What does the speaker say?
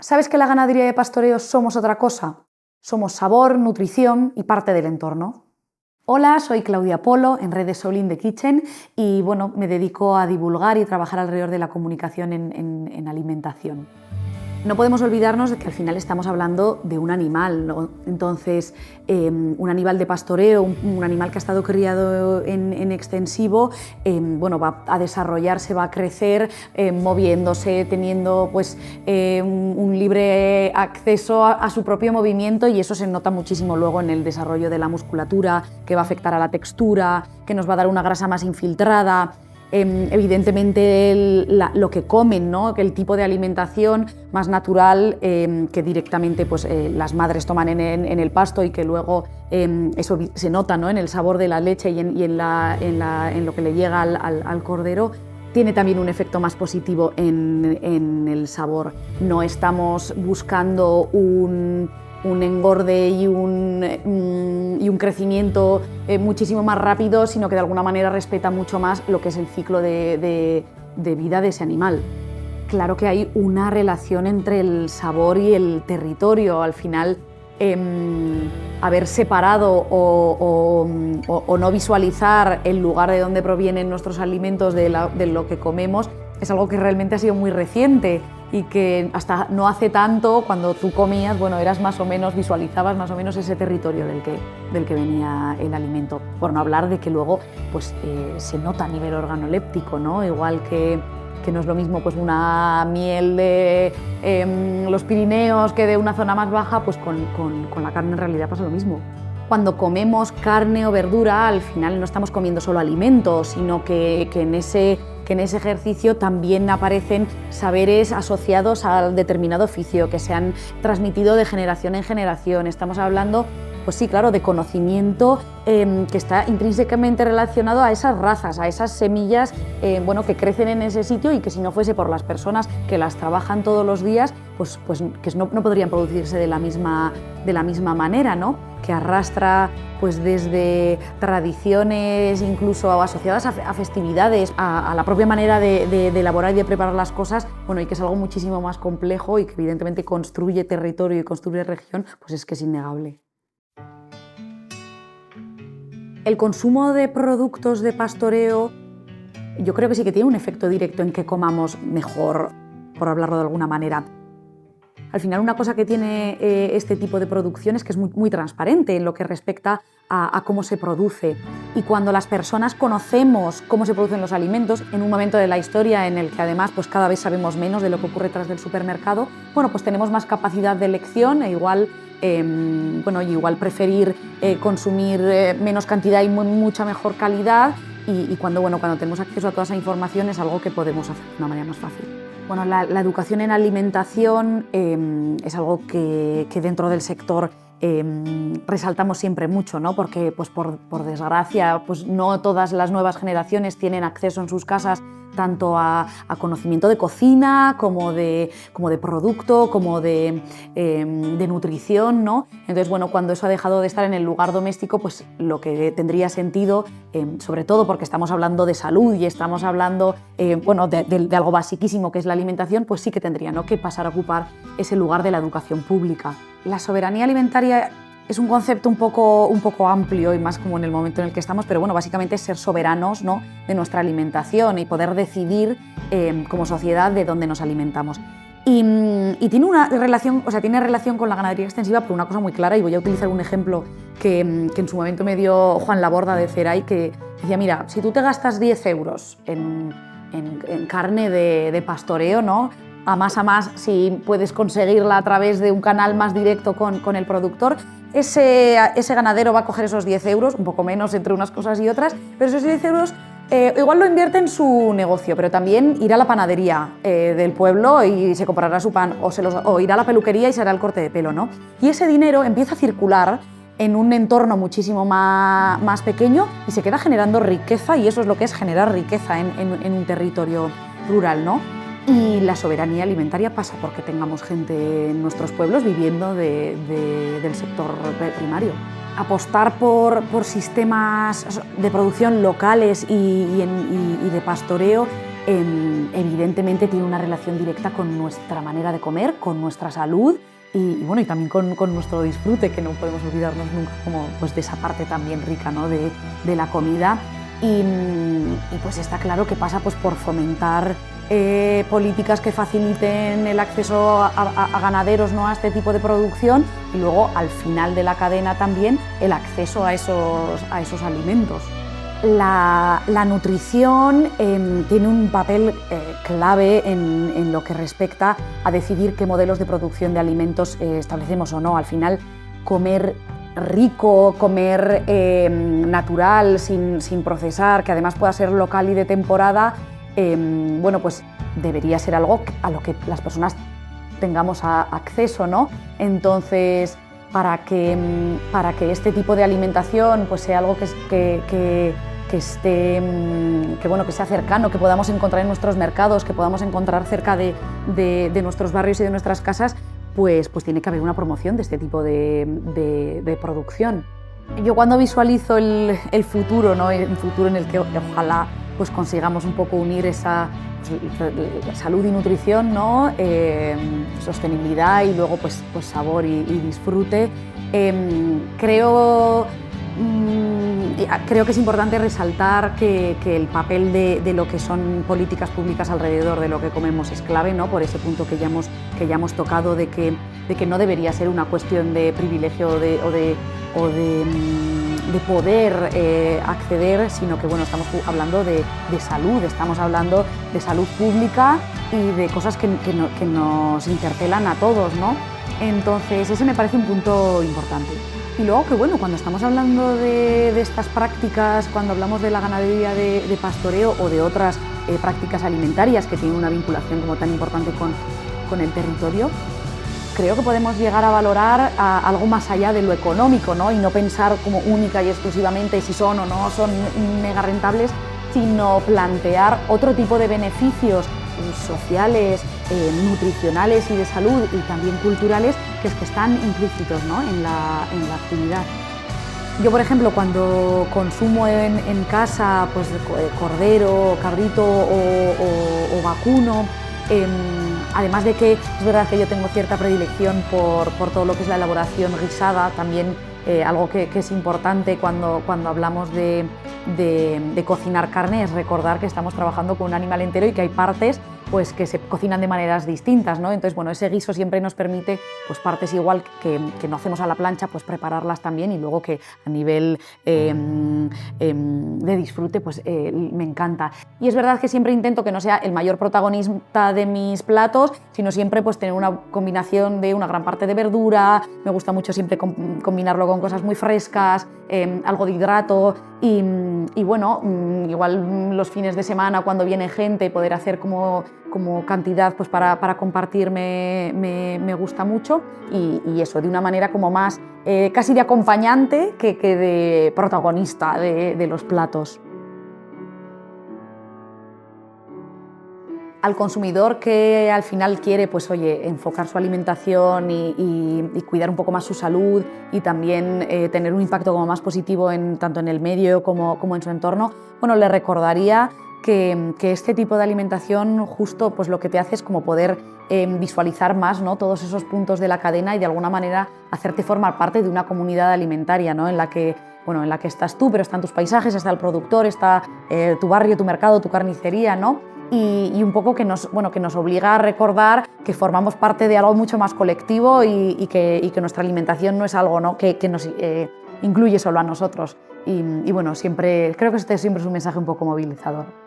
¿Sabes que la ganadería de pastoreo somos otra cosa? Somos sabor, nutrición y parte del entorno. Hola, soy Claudia Polo en redes Soul in the Kitchen y bueno, me dedico a divulgar y trabajar alrededor de la comunicación en alimentación. No podemos olvidarnos de que al final estamos hablando de un animal, ¿no? Entonces, un animal de pastoreo, un animal que ha estado criado en extensivo, bueno, va a desarrollarse, va a crecer, moviéndose, teniendo pues, un libre acceso a su propio movimiento, y eso se nota muchísimo luego en el desarrollo de la musculatura, que va a afectar a la textura, que nos va a dar una grasa más infiltrada. Evidentemente lo que comen, ¿no? Que el tipo de alimentación más natural que directamente pues, las madres toman en el pasto y que luego eso se nota, ¿no? En el sabor de la leche y en lo que le llega al cordero, tiene también un efecto más positivo en el sabor. No estamos buscando un engorde y un crecimiento muchísimo más rápido, sino que de alguna manera respeta mucho más lo que es el ciclo de vida de ese animal. Claro que hay una relación entre el sabor y el territorio. Al final, haber separado o no visualizar el lugar de donde provienen nuestros alimentos de lo que comemos es algo que realmente ha sido muy reciente y que hasta no hace tanto, cuando tú comías, bueno, visualizabas más o menos ese territorio del que venía el alimento. Por no hablar de que luego pues, se nota a nivel organoléptico, ¿no? Igual que no es lo mismo pues, una miel de los Pirineos que de una zona más baja, pues con la carne en realidad pasa lo mismo. Cuando comemos carne o verdura, al final no estamos comiendo solo alimentos, sino que en ese ejercicio también aparecen saberes asociados al determinado oficio que se han transmitido de generación en generación. Estamos hablando, pues sí, claro, de conocimiento que está intrínsecamente relacionado a esas razas, a esas semillas bueno, que crecen en ese sitio y que si no fuese por las personas que las trabajan todos los días, pues que no podrían producirse de la misma manera, ¿no? Que arrastra pues desde tradiciones incluso asociadas a festividades, a la propia manera de elaborar y de preparar las cosas, bueno, y que es algo muchísimo más complejo y que evidentemente construye territorio y construye región, pues es que es innegable. El consumo de productos de pastoreo yo creo que sí que tiene un efecto directo en que comamos mejor, por hablarlo de alguna manera. Al final, una cosa que tiene este tipo de producción es que es muy transparente en lo que respecta a cómo se produce. Y cuando las personas conocemos cómo se producen los alimentos, en un momento de la historia en el que además pues cada vez sabemos menos de lo que ocurre tras del supermercado, bueno, pues tenemos más capacidad de elección e igual preferir consumir menos cantidad y mucha mejor calidad. Y cuando tenemos acceso a toda esa información es algo que podemos hacer de una manera más fácil. Bueno, la educación en alimentación es algo que dentro del sector resaltamos siempre mucho, ¿no? Porque pues por desgracia pues no todas las nuevas generaciones tienen acceso en sus casas tanto a conocimiento de cocina como de producto, como de nutrición, ¿no? Entonces, bueno, cuando eso ha dejado de estar en el lugar doméstico, pues lo que tendría sentido, sobre todo porque estamos hablando de salud y estamos hablando de algo basiquísimo que es la alimentación, pues sí que tendría, ¿no?, que pasar a ocupar ese lugar de la educación pública. La soberanía alimentaria es un concepto un poco amplio y más como en el momento en el que estamos, pero bueno, básicamente es ser soberanos, ¿no?, de nuestra alimentación y poder decidir como sociedad de dónde nos alimentamos. Y tiene relación con la ganadería extensiva por una cosa muy clara, y voy a utilizar un ejemplo que en su momento me dio Juan Laborda de Ceray, que decía, mira, si tú te gastas 10 euros en carne de pastoreo, ¿no?, a más, si puedes conseguirla a través de un canal más directo con el productor, ese ganadero va a coger esos 10 euros, un poco menos entre unas cosas y otras, pero esos 10 euros igual lo invierte en su negocio, pero también irá a la panadería del pueblo y se comprará su pan, o irá a la peluquería y se hará el corte de pelo, ¿no? Y ese dinero empieza a circular en un entorno muchísimo más pequeño y se queda generando riqueza, y eso es lo que es generar riqueza en un territorio rural, ¿no? Y la soberanía alimentaria pasa porque tengamos gente en nuestros pueblos viviendo del sector primario. Apostar por sistemas de producción locales y de pastoreo evidentemente tiene una relación directa con nuestra manera de comer, con nuestra salud y bueno, y también con nuestro disfrute, que no podemos olvidarnos nunca como, pues, de esa parte también rica, ¿no?, de la comida. Y pues está claro que pasa pues por fomentar políticas que faciliten el acceso a ganaderos, ¿no?, a este tipo de producción, y luego al final de la cadena también el acceso a esos alimentos. La nutrición tiene un papel clave en lo que respecta a decidir qué modelos de producción de alimentos establecemos o no. Al final, comer rico, comer natural, sin procesar, que además pueda ser local y de temporada, bueno, pues debería ser algo a lo que las personas tengamos acceso, ¿no? Entonces, para que este tipo de alimentación pues sea algo que sea cercano, que podamos encontrar en nuestros mercados, que podamos encontrar cerca de nuestros barrios y de nuestras casas, pues tiene que haber una promoción de este tipo de producción. Yo cuando visualizo el futuro, ¿no?, el futuro en el que ojalá pues consigamos un poco unir esa salud y nutrición, ¿no?, sostenibilidad y luego pues sabor y disfrute, creo que es importante resaltar que el papel de lo que son políticas públicas alrededor de lo que comemos es clave, ¿no?, por ese punto que ya hemos tocado de que no debería ser una cuestión de privilegio o de poder acceder, sino que bueno, estamos hablando de salud, estamos hablando de salud pública y de cosas que nos interpelan a todos, ¿no? Entonces ese me parece un punto importante. Y luego que bueno, cuando estamos hablando de estas prácticas, cuando hablamos de la ganadería de pastoreo o de otras prácticas alimentarias que tienen una vinculación como tan importante con el territorio, creo que podemos llegar a valorar algo más allá de lo económico, ¿no?, y no pensar como única y exclusivamente si son o no son mega rentables, sino plantear otro tipo de beneficios sociales, nutricionales y de salud y también culturales que están implícitos, ¿no?, en la actividad. Yo, por ejemplo, cuando consumo en casa pues, cordero, cabrito o vacuno, además de que es verdad que yo tengo cierta predilección por todo lo que es la elaboración guisada, también algo que es importante cuando hablamos de cocinar carne es recordar que estamos trabajando con un animal entero y que hay partes pues, que se cocinan de maneras distintas, ¿no? Entonces, bueno, ese guiso siempre nos permite pues, partes igual que no hacemos a la plancha, pues prepararlas también, y luego que a nivel de disfrute pues, me encanta. Y es verdad que siempre intento que no sea el mayor protagonista de mis platos, sino siempre pues, tener una combinación de una gran parte de verdura, me gusta mucho siempre combinarlo con cosas muy frescas, algo de hidrato y bueno, igual los fines de semana cuando viene gente poder hacer como cantidad pues para compartir me gusta mucho y eso, de una manera como más casi de acompañante que de protagonista de los platos. Al consumidor que al final quiere pues, oye, enfocar su alimentación y cuidar un poco más su salud y también tener un impacto como más positivo tanto en el medio como en su entorno, bueno, le recordaría que este tipo de alimentación justo pues, lo que te hace es como poder visualizar más, ¿no?, todos esos puntos de la cadena y de alguna manera hacerte formar parte de una comunidad alimentaria, ¿no?, en la que estás tú, pero están tus paisajes, está el productor, está tu barrio, tu mercado, tu carnicería, ¿no? Y un poco que nos obliga a recordar que formamos parte de algo mucho más colectivo y que nuestra alimentación no es algo, ¿no?, que nos incluye solo a nosotros. Y bueno, creo que este siempre es un mensaje un poco movilizador.